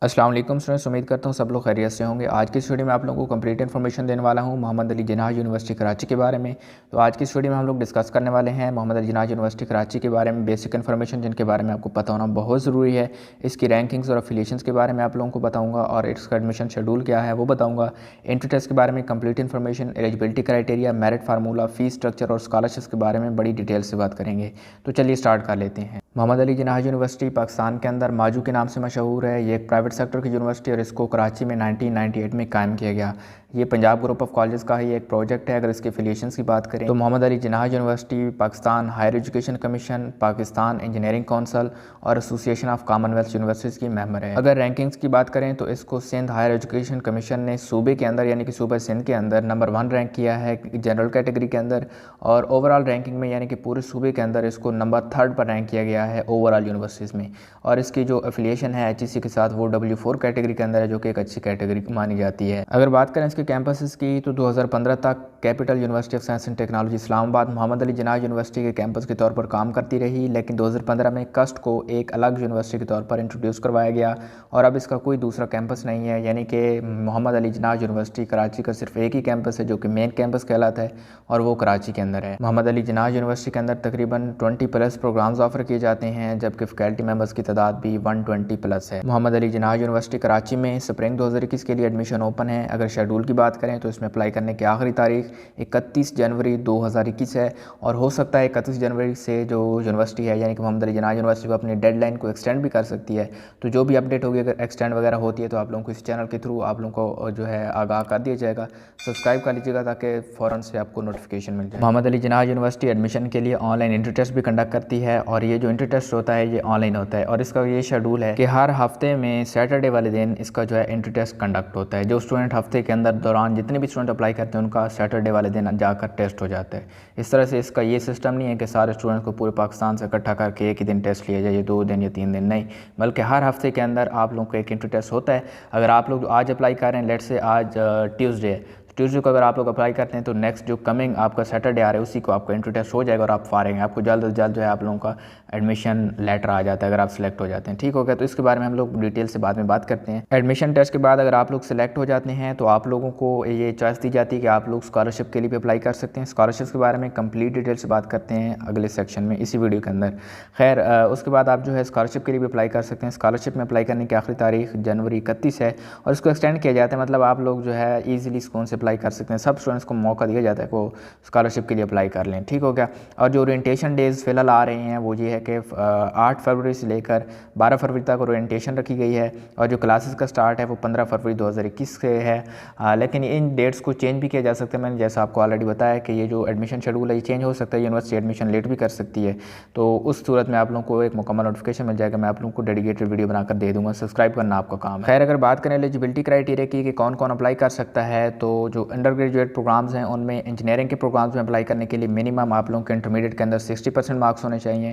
अस्सलाम वालेकुम स्टूडेंट्स, उम्मीद करता हूँ सब लोग खैरियत से होंगे। आज की इस वीडियो में आप लोगों को कंप्लीट इन्फॉर्मेशन देने वाला हूँ मोहम्मद अली जिन्नाह यूनिवर्सिटी कराची के बारे में। तो आज की इस वीडियो में हम लोग डिस्कस करने वाले हैं मोहम्मद अली जिन्नाह यूनिवर्सिटी कराची के बारे में बेसिक इन्फॉर्मेशन जिनके बारे में आपको पता होना बहुत ज़रूरी है। इसकी रैंकिंग्स और अफिलिएशंस के बारे में आप लोगों को बताऊँगा और इसका एडमिशन शेड्यूल क्या है वो बताऊँगा। एंट्री टेस्ट के बारे में complete information, eligibility criteria, merit formula, fees structure और स्कॉलरशिप्स के बारे में बड़ी डिटेल से बात करेंगे। तो चलिए स्टार्ट कर लेते हैं। मोहम्मद अली जिन्नाह यूनिवर्सिटी पाकिस्तान के अंदर माजू के नाम से मशहूर है। ये एक प्राइवेट सेक्टर की यूनिवर्सिटी और इसको कराची में 1998 में कायम किया गया। ये पंजाब ग्रुप ऑफ कॉलेज का ही एक प्रोजेक्ट है। अगर इसके एफिलिएशंस की बात करें तो Mohammad Ali Jinnah university Pakistan higher education commission, Pakistan engineering council और एसोसिएशन ऑफ कॉमनवेल्थ यूनिवर्सिटीज़ की मेंबर है। अगर रैंकिंग्स की बात करें तो इसको सिंध हायर एजुकेशन कमीशन ने सूबे के अंदर यानी कि सूबा सिंध के अंदर नंबर 1 रैंक किया है जनरल कैटेगरी के अंदर, और ओवरऑल रैंकिंग में यानी कि पूरे सूबे के अंदर इसको नंबर 3 पर रैंक किया गया है ओवरऑल यूनिवर्सिटीज़ में। और इसकी जो एफिलिएशन है HEC के साथ वो W4 कैटेगरी के अंदर है, जो कि एक अच्छी कैटेगरी मानी जाती है। अगर बात करें इसके कैंपसेस की तो 2015 तक capital university of science and technology Islamabad Mohammad Ali Jinnah university के कैंपस के तौर पर काम करती रही, लेकिन 2015 में कस्ट को एक अलग यूनिवर्सिटी के तौर पर इंट्रोड्यूस करवाया गया और अब इसका कोई दूसरा कैंपस नहीं है। यानी कि मोहम्मद अली जिन्नाह यूनिवर्सिटी कराची का सिर्फ एक ही कैंपस है जो कि मेन कैंपस कहलाता है और वो कराची के अंदर है। मोहम्मद अली जिन्नाह यूनिवर्सिटी के अंदर तकरीबन 20+ प्रोग्राम्स ऑफर किए जाते हैं, जबकि फैकल्टी मेंबर्स की तादाद भी 120+ है। मोहम्मद अली जिन्नाह यूनिवर्सिटी कराची में स्प्रिंग 2021 के लिए एडमिशन ओपन है। अगर शेड्यूल की बात करें तो इसमें अप्लाई करने की आखिरी तारीख 31 जनवरी 2021 है और हो सकता है 31 जनवरी से जो यूनिवर्सिटी है यानी कि मोहम्मद अली जिन्नाह यूनिवर्सिटी को अपनी डेडलाइन को एक्सटेंड भी कर सकती है। तो जो भी अपडेट होगी अगर एक्सटेंड वगैरह होती है तो आप लोगों को इस चैनल के थ्रू आप लोगों को जो है आगाह कर दिया जाएगा। सब्सक्राइब कर लीजिएगा ताकि फ़ौरन से आपको नोटिफिकेशन मिल जाए। मोहम्मद अली जिन्नाह यूनिवर्सिटी एडमिशन के लिए ऑनलाइन एंट्री टेस्ट भी कंडक्ट करती है और ये जो एंट्री टेस्ट होता है ये ऑनलाइन होता है और इसका ये शेड्यूल है कि हर हफ्ते में सैटरडे वाले दिन इसका जो है एंट्री टेस्ट कंडक्ट होता है। जो स्टूडेंट हफ्ते के अंदर दौरान जितने भी स्टूडेंट अप्लाई करते हैं उनका सैटरडे वाले दिन जाकर टेस्ट हो जाता है। इस तरह से इसका ये सिस्टम नहीं है कि सारे स्टूडेंट्स को पूरे पाकिस्तान से इकट्ठा करके एक ही दिन टेस्ट लिया जाए, ये 2 दिन या 3 दिन नहीं, बल्कि हर हफ्ते के अंदर आप लोगों को एक एंट्री टेस्ट होता है। अगर आप लोग आज अप्लाई कर रहे हैं, लेट से आज ट्यूसडे है, ट्यूसडे को अगर आप लोग अप्लाई करते हैं तो नेक्स्ट जो कमिंग आपका सैटरडे आ रहा है उसी को आपका एंट्री टेस्ट हो जाएगा और आप फारिग हैं। आपको जल्द से जल्द जो है आप लोगों का एडमिशन लेटर आ जाता है अगर आप सिलेक्ट हो जाते हैं। ठीक हो गया, तो इसके बारे में हम लोग डिटेल से बाद में बात करते हैं। एडमिशन टेस्ट के बाद अगर आप लोग सिलेक्ट हो जाते हैं तो आप लोगों को ये चॉइस दी जाती है कि आप लोग स्कॉलरशिप के लिए भी अप्लाई कर सकते हैं। स्कॉलरशिप के बारे में कंप्लीट डिटेल से बात करते हैं अगले सेक्शन में इसी वीडियो के अंदर। खैर उसके बाद आप जो है स्कॉलरशिप के लिए भी अप्लाई कर सकते हैं। स्कॉलरशिप में अप्लाई करने की आखिरी तारीख जनवरी 31 है और इसको एक्सटेंड किया जाता है, मतलब आप लोग जो है ईजिली स्कूल से अप्लाई कर सकते हैं। सब स्टूडेंट्स को मौका दिया जाता है वो स्कॉलरशिप के लिए अप्लाई कर लें। ठीक हो गया। और जो ओरिएंटेशन डेज़ फिलहाल आ रहे हैं वो ये है कि 8 फरवरी से लेकर 12 फरवरी तक ओरिएंटेशन रखी गई है और जो क्लासेस का स्टार्ट है वो 15 फरवरी 2021 से है। लेकिन इन डेट्स को चेंज भी किया जा सकता है। मैंने जैसा आपको ऑलरेडी बताया कि ये जो एडमिशन शेड्यूल है ये चेंज हो सकता है, यूनिवर्सिटी एडमिशन लेट भी कर सकती है। तो उस सूरत में आप लोगों को एक मुकम्मल नोटिफिकेशन मिल जाएगा, मैं आप लोगों को डेडिकेटेड वीडियो बनाकर दे दूँगा। सब्सक्राइब करना आपका काम है। खैर अगर बात करें एलिजिबिलिटी क्राइटेरिया की कि कौन कौन अप्लाई कर सकता है, तो जो अंडर ग्रेजुएट प्रोग्राम्स हैं उनमें इंजीनियरिंग के प्रोग्राम्स में अप्लाई करने के लिए मिनिमम आप लोगों के इंटरमीडिएट के अंदर 60% मार्क्स होने चाहिए।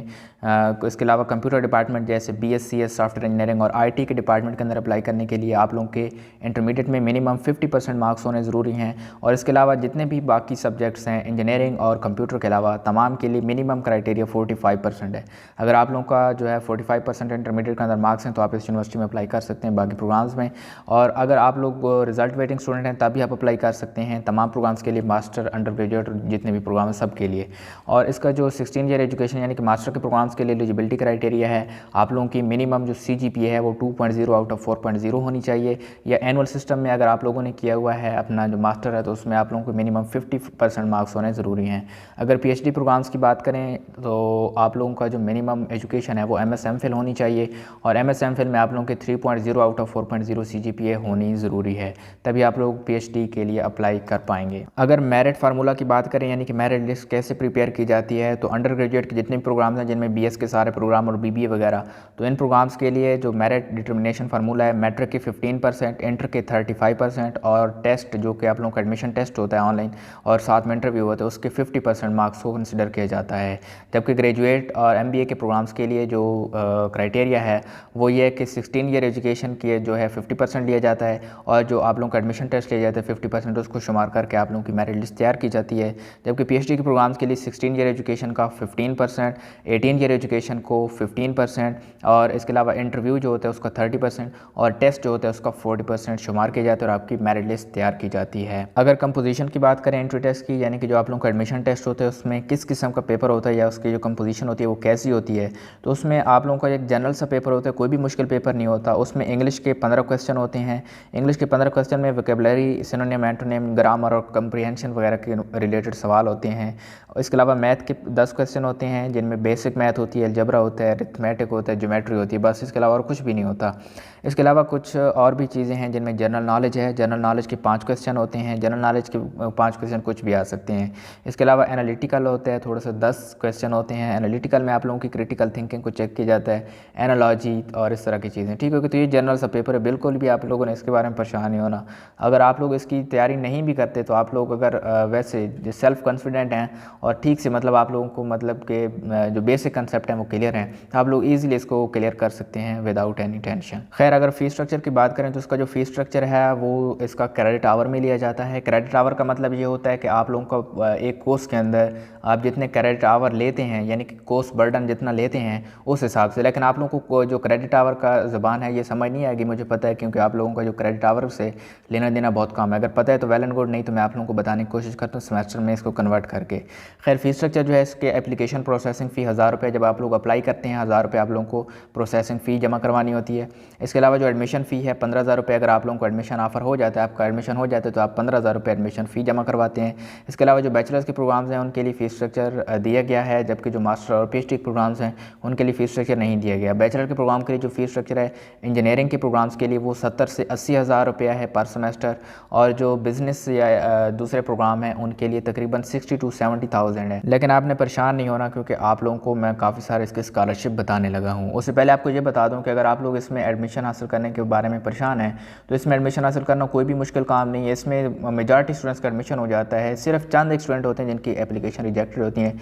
इसके अलावा कंप्यूटर डिपार्टमेंट जैसे BSc सॉफ्टवेयर इंजीनियरिंग और IT के डिपार्टमेंट के अंदर अप्लाई करने के लिए आप लोगों के इंटरमीडिएट में मिनिमम 50% मार्क्स होने ज़रूरी हैं। और इसके अलावा जितने भी बाकी सब्जेक्ट्स हैं इंजीनियरिंग और कंप्यूटर के अलावा तमाम के लिए मिनिमम क्राइटेरिया 45% है। अगर आप लोगों का जो है 45% इंटरमीडिएट के अंदर मार्क्स हैं तो आप इस यूनिवर्सिटी में अप्लाई कर सकते हैं बाकी प्रोग्राम्स में। और अगर आप लोग रिजल्ट वेटिंग स्टूडेंट हैं तभी आप अप्लाई कर सकते हैं तमाम प्रोग्राम्स के लिए, मास्टर, अंडर ग्रेजुएट जितने भी प्रोग्राम हैं सब के लिए। और इसका जो 16 ईयर एजुकेशन यानी कि मास्टर के प्रोग्राम्स के लिए एलिजिबिलिटी क्राइटेरिया है, आप लोगों की मिनिमम जो CGPA है वो 2.0 आउट ऑफ 4.0 होनी चाहिए। या एनुअल सिस्टम में अगर आप लोगों ने किया हुआ है अपना जो मास्टर है तो उसमें आप लोगों को मिनिमम 50% मार्क्स होने ज़रूरी हैं। अगर PhD प्रोग्राम्स की बात करें तो आप लोगों का जो मिनिमम एजुकेशन है वो MS MPhil होनी चाहिए और MS MPhil में आप लोगों के 3.0 आउट ऑफ 4.0 CGPA होनी ज़रूरी है, तभी आप लोग PhD के लिए अप्लाई कर पाएंगे। अगर मेरिट फार्मूला की बात करें यानी कि मेरिट लिस्ट कैसे प्रिपेयर की जाती है, तो अंडर ग्रेजुएट के जितने भी प्रोग्राम्स हैं जिनमें BS के सारे प्रोग्राम और BBA वगैरह, तो इन प्रोग्राम्स के लिए जो मेरिट डिटर्मिनेशन फार्मूला है मैट्रिक के 15%, इंटर के 35% और टेस्ट जो कि आप लोगों का एडमिशन टेस्ट होता है ऑनलाइन और साथ में इंटरव्यू होता है उसके 50% मार्क्स को कंसिडर किया जाता है। जबकि ग्रेजुएट और MBA के प्रोग्राम्स के लिए जो क्राइटेरिया है वो ये कि 16 ईयर एजुकेशन की जो है 50% लिया जाता है और जो आप लोगों का एडमिशन टेस्ट लिया जाता है परसेंटेज को शुमार करके आप लोगों की मेरिट लिस्ट तैयार की जाती है। जबकि पीएचडी के प्रोग्राम्स के लिए 16 ईयर एजुकेशन का 15%, 18 ईयर एजुकेशन को 15% और इसके अलावा इंटरव्यू जो होता है उसका 30% और टेस्ट जो होता है उसका 40% शुमार किया जाता है और आपकी मेरिट लिस्ट तैयार की जाती है। अगर कंपोजिशन की बात करें एंट्री टेस्ट की, यानी कि जो आप लोगों का एडमिशन टेस्ट होता है उसमें किस किस्म का पेपर होता है या उसकी जो कंपोजिशन होती है वो कैसी होती है, तो उसमें आप लोगों का एक जनरल सा पेपर होता है, कोई भी मुश्किल पेपर नहीं होता। उसमें इंग्लिश के 15 क्वेश्चन होते हैं। इंग्लिश के 15 क्वेश्चन में वोकेबलरी, सिनोनिम, एंटोनिम, ग्रामर और कंप्रीहेंशन वगैरह के रिलेटेड सवाल होते हैं। इसके अलावा मैथ के 10 क्वेश्चन होते हैं जिनमें बेसिक मैथ होती है, अलजबरा होता है, अरिथमेटिक होता है, ज्योमेट्री होती है, बस इसके अलावा और कुछ भी नहीं होता। इसके अलावा कुछ और भी चीज़ें हैं जिनमें जनरल नॉलेज है। जनरल नॉलेज के 5 क्वेश्चन होते हैं। जनरल नॉलेज के 5 क्वेश्चन कुछ भी आ सकते हैं। इसके अलावा एनालिटिकल होता है, थोड़ा सा 10 क्वेश्चन होते हैं। एनालिटिकल में आप लोगों की क्रिटिकल थिंकिंग को चेक किया जाता है, एनालॉजी और इस तरह की चीज़ें। ठीक है, तो ये जनरल सा पेपर है, बिल्कुल भी आप लोगों ने इसके बारे में परेशान नहीं होना। अगर आप लोग इसकी तैयारी नहीं भी करते तो आप लोग अगर वैसे सेल्फ कॉन्फिडेंट हैं और ठीक से मतलब आप लोगों को मतलब के जो बेसिक कंसेप्ट हैं वो क्लियर हैं, तो आप लोग ईजिली इसको क्लियर कर सकते हैं विदाउट एनी टेंशन। खैर, अगर फ़ीस स्ट्रक्चर की बात करें तो इसका जो फ़ीस स्ट्रक्चर है वो इसका क्रेडिट आवर में लिया जाता है। क्रेडिट आवर का मतलब ये होता है कि आप लोगों का एक कोर्स के अंदर आप जितने क्रेडिट आवर लेते हैं, यानी कि कोर्स बर्डन जितना लेते हैं उस हिसाब से। लेकिन आप लोगों को जो क्रेडिट आवर का ज़बान है ये समझ नहीं आएगी, मुझे पता है, क्योंकि आप लोगों का जो क्रेडिट आवर से लेना देना बहुत कम है। अगर पता है तो वेल एंड गुड, नहीं तो मैं आप लोगों को बताने की कोशिश करता हूँ सेमेस्टर में इसको कन्वर्ट करके। खैर, फ़ीस स्ट्रक्चर जो है इसके एप्लीकेशन प्रोसेसिंग फ़ी 1000 रुपये, जब आप लोग अप्लाई करते हैं 1000 रुपये आप लोगों को प्रोसेसिंग फ़ी जमा करवानी होती है। इसके अलावा जो एडमिशन फ़ी है 15,000 रुपये, अगर आप लोगों को एडमिशन ऑफर हो जाता है, आपका एडमिशन हो जाता है तो आप 15,000 रुपये एडमिशन फ़ी जमा करवाते हैं। इसके अलावा जो बैचलर्स के प्रोग्राम्स हैं उनके लिए फ़ीस स्ट्रक्चर दिया गया है, जबकि जो मास्टर और पीएचडी के प्रोग्राम्स हैं उनके लिए फ़ीस स्ट्रक्चर नहीं दिया गया। बैचलर के प्रोग्राम के लिए जो फ़ीस स्ट्रक्चर है इंजीनियरिंग के प्रोग्राम्स के लिए वो 70 से 80 हज़ार रुपया है पर सेमेस्टर, और जो बिज़नेस या दूसरे प्रोग्राम हैं उनके लिए तकरीबन 60 to 70,000 है। लेकिन आपने परेशान नहीं होना, क्योंकि आप लोगों को मैं काफ़ी सारे इसके स्कॉलरशिप बताने लगा हूँ। उससे पहले आपको ये बता दूँ कि अगर आप लोग इसमें एडमिशन हासिल करने के बारे में परेशान हैं तो इसमें एडमिशन हासिल करना कोई भी मुश्किल काम नहीं है। इसमें मेजॉरिटी स्टूडेंट्स का एडमिशन हो जाता है, सिर्फ चंद एक स्टूडेंट होते हैं जिनकी एप्लीकेशन रिजेक्टेड होती हैं।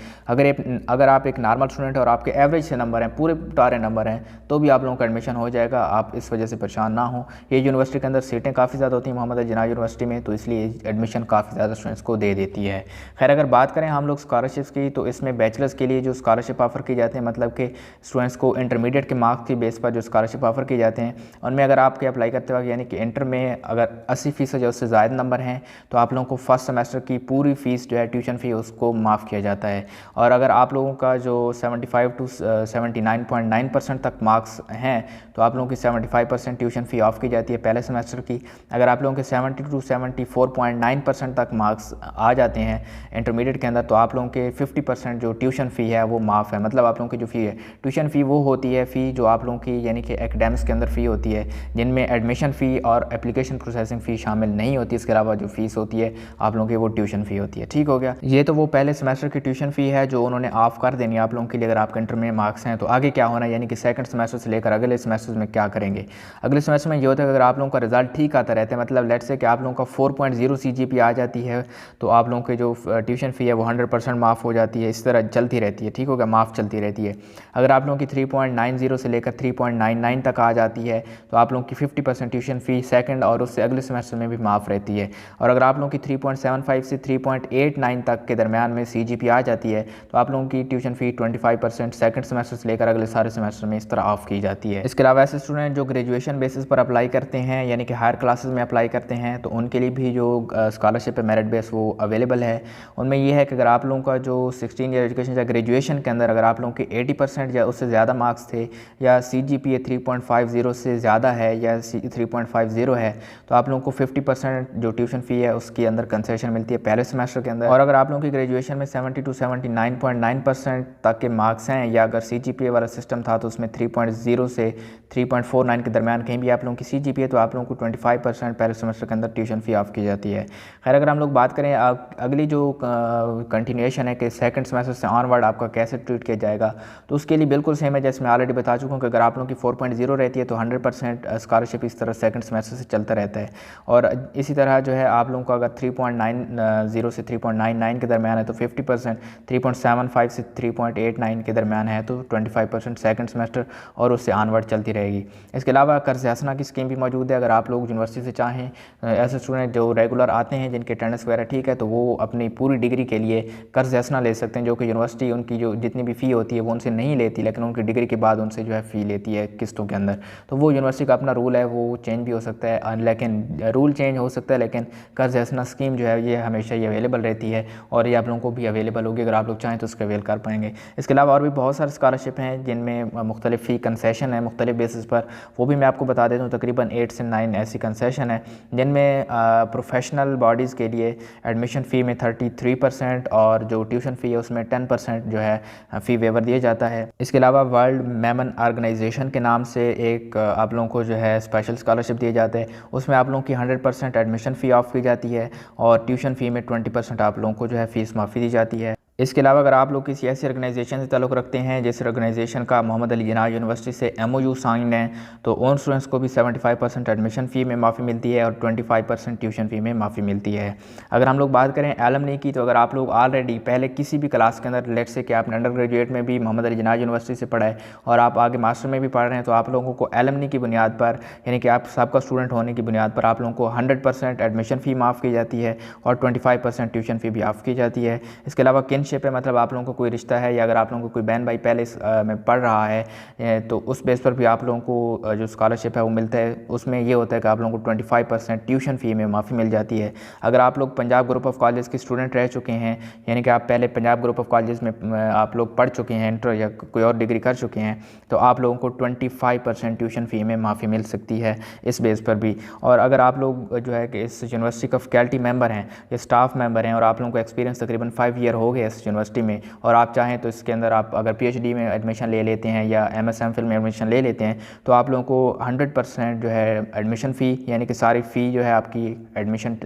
अगर आप एक नॉर्मल स्टूडेंट और आपके एवरेज से नंबर हैं, पूरे तारे नंबर हैं, तो भी आप लोगों का एडमिशन हो जाएगा। आप इस वजह से परेशान ना हो। ये यूनिवर्सिटी के अंदर सीटें काफ़ी ज़्यादा होती हैं मोहम्मद अली जिन्ना यूनिवर्सिटी में, तो इसलिए एडमिशन काफ़ी ज़्यादा स्टूडेंट्स को दे देती है। खैर, अगर बात करें हम लोग स्कॉलरशिप्स की, तो इसमें बैचलर्स के लिए जो स्कॉलरशिप ऑफर की जाती है, मतलब कि स्टूडेंट्स को इंटरमीडिएट के मार्क्स की बेस पर जो स्कॉलरशिप ऑफर किए जाते हैं, उनमें अगर आपके अप्लाई करते वक्त यानी कि इंटर में अगर 80% या उससे ज़्यादा नंबर हैं तो आप लोगों को फर्स्ट सेमेस्टर की पूरी फ़ीस जो है ट्यूशन फ़ी उसको माफ़ किया जाता है। और अगर आप लोगों का जो 75 to 79.9% तक मार्क्स हैं तो आप लोगों की 75% ट्यूशन फ़ी ऑफ की जाती है पहले सेमेस्टर की। अगर आप लोगों के 70 to 74.9% तक मार्क्स आ जाते हैं इंटरमीडिएट के अंदर तो आप लोगों के 50% जो ट्यूशन फ़ी है वो माफ़ है। मतलब आप लोगों की जो फ़ी है, ट्यूशन फ़ी वो होती है फ़ी जो आप लोगों की यानी कि एकेडमिक्स के अंदर फ़ी होती है, जिनमें एडमिशन फ़ी और एप्लीकेशन प्रोसेसिंग फ़ी शामिल नहीं होती। इसके अलावा जो फ़ीस होती है आप लोगों की वो ट्यूशन फ़ी होती है। ठीक हो गया, ये तो वो पहले सेमेस्टर की ट्यूशन फ़ी है जो उन्होंने ऑफ कर देनी है आप लोगों के लिए अगर आपके इंटर में मार्क्स हैं। तो आगे क्या होना है, यानी कि सेकंड सेमेस्टर से लेकर अगले सेमेस्टर में क्या करेंगे। अगले सेमेस्टर में ये होता है कि अगर आप लोगों का रिजल्ट ठीक आता रहता है, मतलब लेट्स से कि आप लोगों का 4.0 CGPA आ जाती है, तो आप लोगों की जो ट्यूशन फ़ी है वो 100% माफ़ हो जाती है। इस तरह चलती रहती है। ठीक हो गया, माफ़ चलती रहती है। अगर आप लोगों की 3.90 से लेकर 3.99 तक आ जाती है तो आप लोगों की 50% ट्यूशन फ़ी सेकंड और उससे अगले सेमेस्टर में भी माफ़ रहती है। और अगर आप लोगों की 3.75 से 3.89 तक के दरमियान में CGPA आ जाती है तो आप लोगों की ट्यूशन फ़ी 25% सेकंड सेमेस्टर से लेकर अगले सारे सेमेस्टर में इस तरह ऑफ की जाती है। इसके अलावा ऐसे स्टूडेंट जो ग्रेजुएशन बेसिस पर अप्लाई करते हैं यानी कि हायर क्लासेस में अप्लाई करते हैं तो उनके लिए भी जो स्कॉलरशिप है मेरिट बेस वो अवेलेबल है। उनमें ये है कि अगर आप लोगों का जो 16 ईयर एजुकेशन या ग्रेजुएशन के अंदर अगर आप लोगों के 80% या उससे ज़्यादा मार्क्स थे या CGPA 3.50 से ज़्यादा है या 3.50 है तो आप लोगों को 50% जो ट्यूशन फ़ी है उसके अंदर कंसेशन मिलती है पहले सेमेस्टर के अंदर। और अगर आप लोगों की ग्रेजुएशन में 70 to 79.9% तक के मार्क्स हैं या अगर CGPA वाला सिस्टम था तो उसमें 3.0 से 3.49 के दरमियान कहीं भी आप लोगों की CGPA तो आप लोगों को 25% पहले सेमेस्टर के अंदर ट्यूशन फ़ी ऑफ की जाती है। खैर, अगर हम लोग बात करें अगली जो कंटिन्यूएशन है कि सेकंड सेमेस्टर से ऑनवर्ड आपका कैसे ट्रीट किया जाएगा, तो उसके लिए बिल्कुल सेम है जैसे मैं ऑलरेडी बता चुका हूँ कि अगर आप लोगों की 4.0 रहती है तो 100% स्कॉलरशिप इस तरह सेकंड सेमेस्टर से चलता रहता है। और इसी तरह जो है आप लोगों को अगर 3.90 से 3.99 के दरमियान है तो 50%, 3.75 से 3.89 के दरमियान है तो 25% सेकंड सेमेस्टर और उससे ऑनवर्ड चलती रहेगी। इसके अलावा कर्ज हसना की स्कीम भी मौजूद है। अगर आप लोग यूनिवर्सिटी से चाहें, ऐसे स्टूडेंट जो रेगुलर आते हैं जिनके अटेंडेंस वगैरह ठीक है, तो वो अपनी पूरी डिग्री के लिए कर्ज हसना ले सकते हैं, जो कि यूनिवर्सिटी उनकी जो जितनी भी फ़ी होती है वो उनसे नहीं लेती, लेकिन उनकी डिग्री के बाद उनसे जो है फ़ी लेती है किस्तों के अंदर। तो वो यूनिवर्सिटी का अपना रूल है, वो चेंज भी हो सकता है, लेकिन रूल चेंज हो सकता है, लेकिन कर्ज हसना स्कीम जो है ये हमेशा ये अवेलेबल रहती है और ये आप लोगों को भी अवेलेबल होगी। अगर आप लोग चाहें तो उसका अवेल कर पाएंगे। इसके अलावा और भी बहुत सारे स्कॉलरशिप हैं जिनमें मुख्तलिफ फ़ी कंसेशन है मुख्तलिफ बेसिस पर, वो भी मैं आपको बता देता हूँ। तकरीबन 8 से 9 ऐसी कंसेशन है जिनमें प्रोफेशनल बॉडीज़ के लिए एडमिशन फ़ी में 33% और जो ट्यूशन फ़ी है उसमें 10% जो है फ़ी वेवर दिया जाता है। इसके अलावा वर्ल्ड मेमन ऑर्गेनाइजेशन के नाम से एक आप लोगों को जो है स्पेशल स्कॉलरशिप दिए जाते हैं, उसमें आप लोगों की 100% एडमिशन फ़ी ऑफ की जाती है और ट्यूशन फ़ी में 20% आप लोगों को जो है फ़ीस माफ़ी दी जाती है। इसके अलावा अगर आप लोग किसी ऐसी ऑर्गेनाइजेशन से ताल्लुक़ रखते हैं जिस ऑर्गेनाइजेशन का मोहम्मद अली जिन्ना यूनिवर्सिटी से MOU साइन है, तो उन स्टूडेंट्स को भी 75% एडमिशन फ़ी में माफ़ी मिलती है और 25% ट्यूशन फ़ी में माफ़ी मिलती है। अगर हम लोग बात करें एलमनी की, तो अगर आप लोग ऑलरेडी पहले किसी भी क्लास के अंदर, लेट से कि आपने अंडर ग्रेजुएट में भी मोहम्मद अली जिन्ना यूनिवर्सिटी से पढ़ा है और आप आगे मास्टर में भी पढ़ रहे हैं, तो आप लोगों को एलमनी की बुनियाद पर, यानी कि आप सबका स्टूडेंट होने की बुनियाद पर, आप लोगों को 100% एडमिशन फ़ी माफ़ की जाती है और 25% ट्यूशन फ़ी भी माफ़ की जाती है। इसके अलावा किनशिप है, मतलब आप लोगों को कोई रिश्ता है या अगर आप लोगों को कोई बहन भाई पहले में पढ़ रहा है तो उस बेस पर भी आप लोगों को जो स्कॉलरशिप है वो मिलता है। उसमें ये होता है कि आप लोगों को 25% ट्यूशन फ़ी में माफ़ी मिल जाती है। अगर आप लोग पंजाब ग्रुप ऑफ कॉलेज के स्टूडेंट रह चुके हैं, यानी कि आप पहले पंजाब ग्रुप ऑफ कॉलेज में आप लोग पढ़ चुके हैं, इंटर या कोई और डिग्री कर चुके हैं, तो आप लोगों को 25% ट्यूशन फ़ी में माफ़ी मिल सकती है इस बेस पर भी। और अगर आप लोग जो है कि इस यूनिवर्सिटी का फैकल्टी मेंबर हैं या स्टाफ मेंबर हैं और आप लोगों को एक्सपीरियंस तकरीबन 5 ईयर हो गया इस यूनिवर्सिटी में, और आप चाहें तो इसके अंदर आप अगर PhD में एडमिशन ले लेते हैं या MS MPhil में एडमिशन ले लेते हैं, तो आप लोगों को 100% जो है एडमिशन फ़ी, यानी कि सारी फ़ी जो है आपकी एडमिशन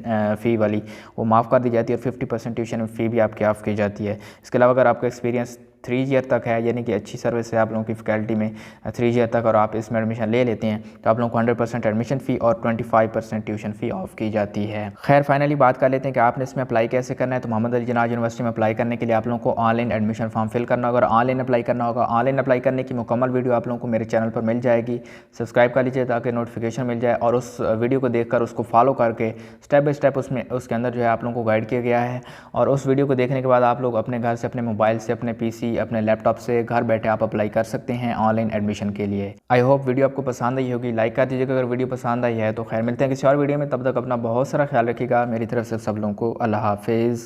फ़ी वाली वो माफ़ कर दी जाती है और 50% ट्यूशन फ़ी भी आपकी ऑफ की जाती है। इसके अलावा अगर आपका एक्सपीरियंस 3 ईयर तक है, यानी कि अच्छी सर्विस है आप लोगों की फैकल्टी में 3 ईयर तक, और आप इसमें एडमिशन ले लेते हैं, तो आप लोगों को 100% एडमिशन फ़ी और 25% ट्यूशन फ़ी ऑफ की जाती है। खैर फाइनली बात कर लेते हैं कि आपने इसमें अप्लाई कैसे करना है। तो मोहम्मद अली जिन्ना यूनिवर्सिटी में अप्लाई करने के लिए आप लोगों को ऑनलाइन एडमिशन फॉर्म फिल करना होगा। अगर ऑनलाइन अप्लाई करना होगा, ऑनलाइन अप्लाई करने की मुकम्मल वीडियो आप लोगों को मेरे चैनल पर मिल जाएगी। सब्सक्राइब कर लीजिए ताकि नोटिफिकेशन मिल जाए, और उस वीडियो को देखकर उसको फॉलो करके स्टेप बाय स्टेप उसके अंदर जो है आप लोगों को गाइड किया गया है। और उस वीडियो को देखने के बाद आप लोग अपने घर से, अपने मोबाइल से, अपने PC, अपने लैपटॉप से घर बैठे आप अप्लाई कर सकते हैं ऑनलाइन एडमिशन के लिए। आई होप वीडियो आपको पसंद आई होगी। लाइक कर दीजिएगा अगर वीडियो पसंद आई है। तो खैर मिलते हैं किसी और वीडियो में, तब तक अपना बहुत सारा ख्याल रखिएगा। मेरी तरफ से सब लोगों को अल्लाह हाफिज़।